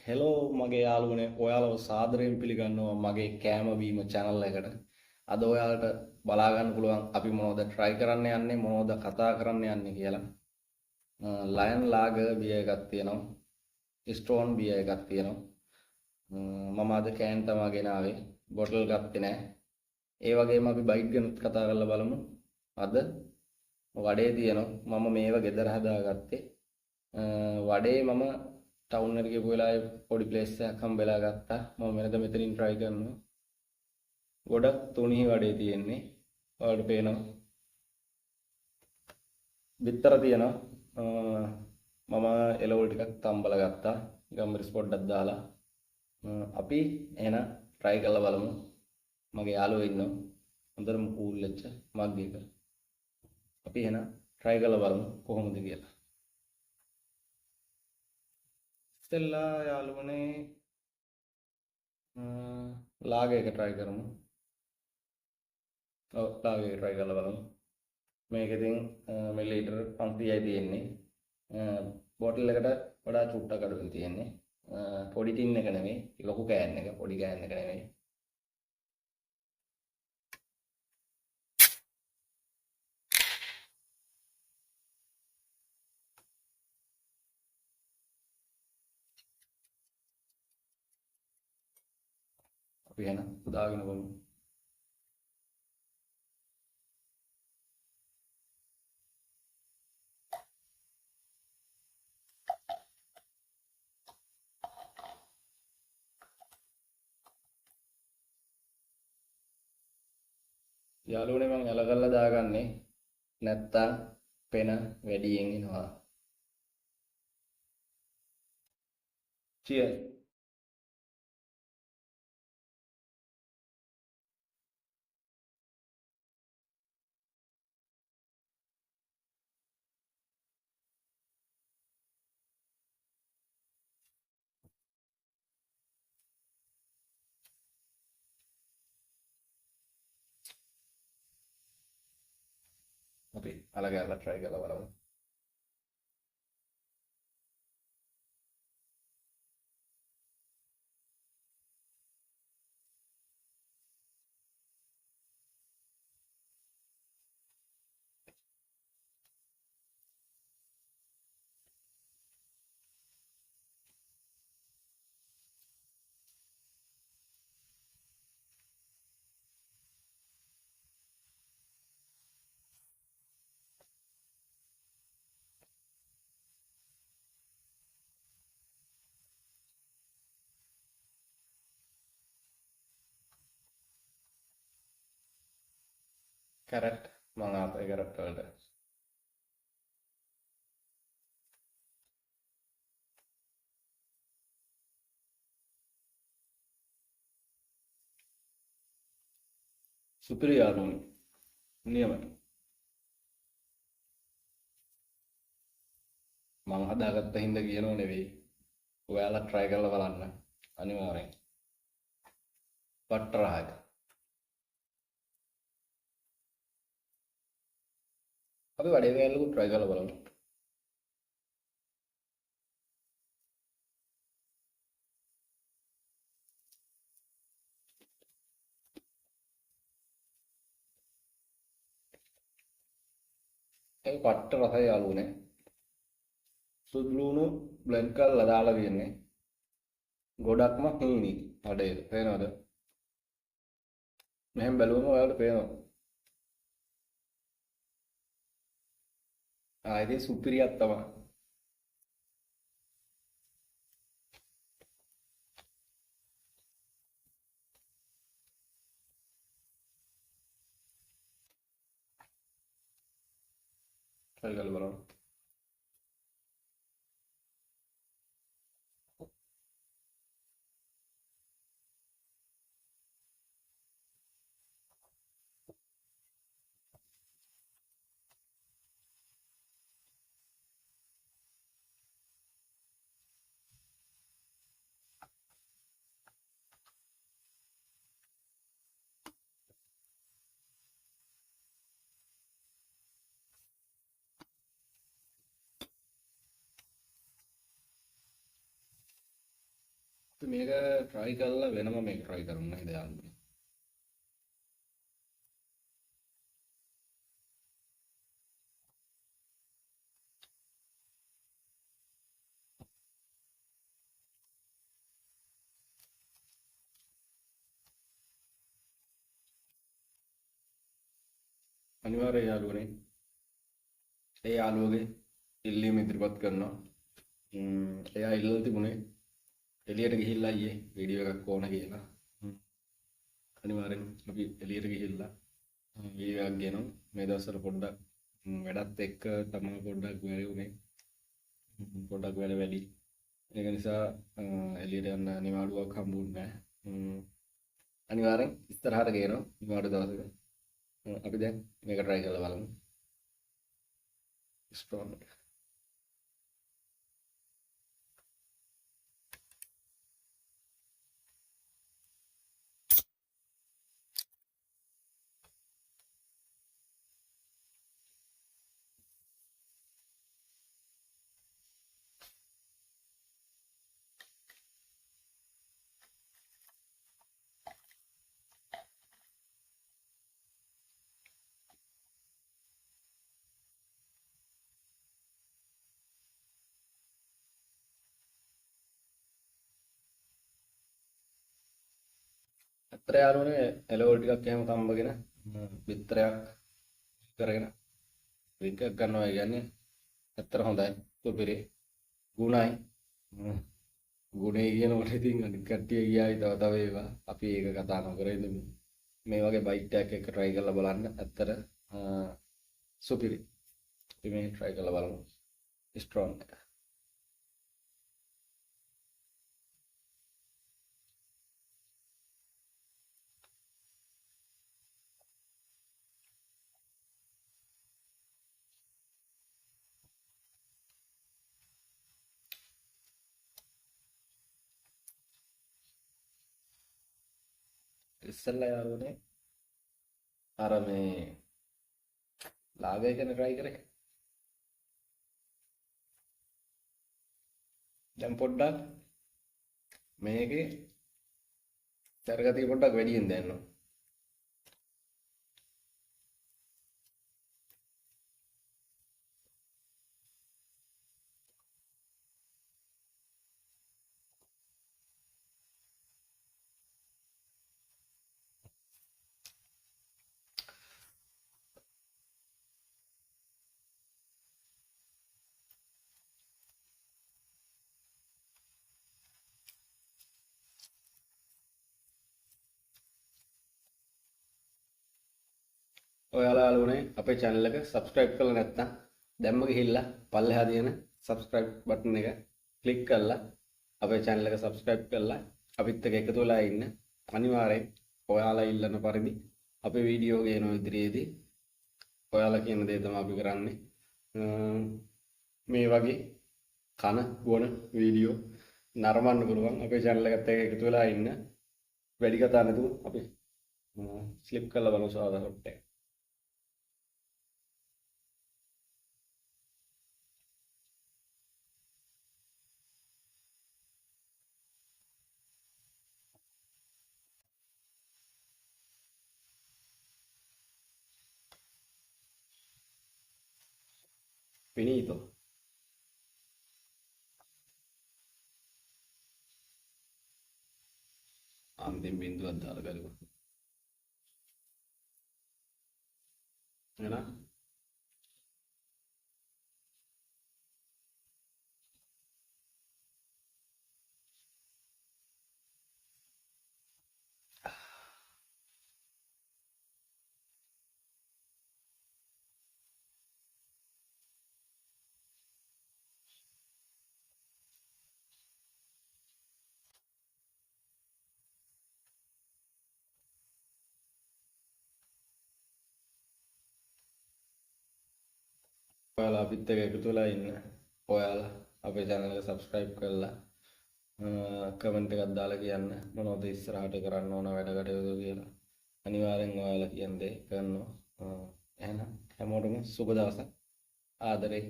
Hello මගේ යාළුවනේ ඔයාලව සාදරයෙන් පිළිගන්නවා මගේ කෑම බීම channel එකට. අද ඔයාලට බලා ගන්න පුළුවන් අපි මොනවද try කරන්න යන්නේ මොනවද කතා කරන්න යන්නේ කියලා. ලයන් ලාගර් බියර් එකක් තියෙනවා. ස්ටෝන් බියර් එකක් තියෙනවා. මම අද කෑන් තමයි ගෙනාවේ. බොටල් ගත්තේ නැහැ. ඒ වගේම අපි බයිට් ගැන කතා කරලා බලමු. අද වඩේ තියෙනවා. මම මේව ගෙදර හදාගත්තේ. වඩේ මම ටවුන් එකට ගිහපු වෙලාවේ පොඩි ප්ලේස් එකක් හම්බෙලා ගත්තා. මම වෙනද මෙතනින් try කරනවා. ගොඩක් තුනී වඩේ තියෙන්නේ. ඔයාලට පේනවා. බිත්තර තියෙනවා. මම එළවලු ටිකක් තම්බලා ගත්තා. ගම්මිරිස් පොඩ්ඩක් දාලා. අපි එහෙනම් try කරලා බලමු. මගේ යාළුවෝ ඉන්නවා. හොඳටම කූල් වෙච්ච මග් එක. අපි එහෙනම් try කරලා බලමු කොහොමද කියලා. ඉස්සෙල්ලා යාළුවනේ ලාගර් එක try කරමු. ඔව් ලාගර් එක try කරලා බලමු. මේක ඉතින් මිලිලීටර් 500යි තියෙන්නේ. බෝටල් එකට වඩා චුට්ටක් අඩුවෙන් තියෙන්නේ. පොඩි ටින් එක නෙමෙයි, ලොකු කෑන් එක, පොඩි කෑන් එක නෙමෙයි. අපි එහෙනම් දාගෙන බලමු. යාළුවනේ මම එලගල්ලා දාගන්නේ නැත්තම් පෙන වැඩියෙන් එනවා. Cheers. අපි අලගල්ලා try කරලා බලමු. කැරට් මම ආපේ කැරට් වලට. සුපිරි යාළුවනේ. නියමයි. මම හදාගත්ත හින්දා කියනෝ නෙවෙයි. ඔයාලා try කරලා බලන්න. අනිවාර්යෙන්. පට්ටරහක. අපි වඩේ ගෑල්ලුත් try කරලා බලමු. ඒක පට්ට රසයි යාළුවනේ. සුදු ලුණු blend කරලා දාලා තියෙන්නේ. ගොඩක්ම හීනි වඩේ. පේනවද? මෙහෙම බැලුවම ඔයාලට පේනවා. ඉතින් සුපිරියක් තමයි. try කරලා බලමු. මේක try කරලා වෙනම මේක try කරන්න නේද යාළුවනේ. අනිවාර්යයෙන් යාළුවනේ. ඒ යාළුවගේ ඉල්ලීම ඉදිරිපත් කරනවා. එයා ඉල්ලලා තිබුණේ එළියට ගිහිල්ලා අයියේ වීඩියෝ එකක් ඕන කියලා. අනිවාර්යෙන් අපි එළියට ගිහිල්ලා වීඩියෝ එකක් ගෙනවා. මේ දවස්වල පොඩ්ඩක් වැඩත් එක්ක තමයි පොඩ්ඩක් වැඩි උනේ. පොඩ්ඩක් වැඩ වැඩි. ඒක නිසා එළියට යන්න නිවාඩුවක් හම්බුන්නේ නැහැ. අනිවාර්යෙන් ඉස්සරහට ගේනවා නිවාඩු දවසක. අපි දැන් මේක try කරලා බලමු. ස්ටෝන් එක. අතර යාළුවනේ එලෝල් ටිකක් එහෙම තම්බගෙන බිත්තරයක් කරගෙන ඩ්‍රින්ක් එකක් ගන්නවා කියන්නේ ඇත්තට හොඳයි. සුපිරි. ගුණයි. ගුණේ කියනකොට ඉතින් අනිත් කට්ටිය ගියායි තව ඒවා. අපි ඒක කතා නොකර ඉඳමු. මේ වගේ බයිට් එකක් එක try කරලා බලන්න. ඇත්තට සුපිරි. අපි මේ try කරලා බලමු. ස්ට්‍රෝන් එක. ඉස්සෙල්ලා යාළුවනේ අර මේ ලාගය ගැන try කරේ. දැන් පොඩ්ඩක් මේකේ තරගතිය පොඩ්ඩක් වැඩියෙන් දැනනවා. ඔයාලා යාළුවනේ අපේ channel එක subscribe කරලා නැත්නම් දැම්ම ගිහිල්ලා පල්ලෙහා තියෙන subscribe button එක click කරලා අපේ channel එක subscribe කරලා අපිත් එක්ක එකතු වෙලා ඉන්න. අනිවාර්යෙන් ඔයාලා ඉල්ලන පරිදි අපේ වීඩියෝ ගේන ඉදිරියේදී ඔයාලා කියන දේ තමයි අපි කරන්නේ. මේ වගේ කන බොන වීඩියෝ නරඹන්න පුළුවන් අපේ channel එකත් එක්ක එකතු වෙලා ඉන්න. වැඩි කතා නැතුව අපි ස්ලිප් කරලා බලමු සාදා කොට එක. Finito. අන්තිම බිඳුවක් දාලා බලමු. එහෙනම් ඔයාලා අපිත් එක්ක එකතු වෙලා ඉන්න. ඔයාලා අපේ channel එක subscribe කරලා කමෙන්ට් එකක් දාලා කියන්න මොනවද ඉස්සරහට කරන්න ඕන වැඩ කටයුතු කියලා. අනිවාර්යෙන් ඔයාලා කියන දේ කරනවා. එහෙනම් හැමෝටම සුබ දවසක්. ආදරේ.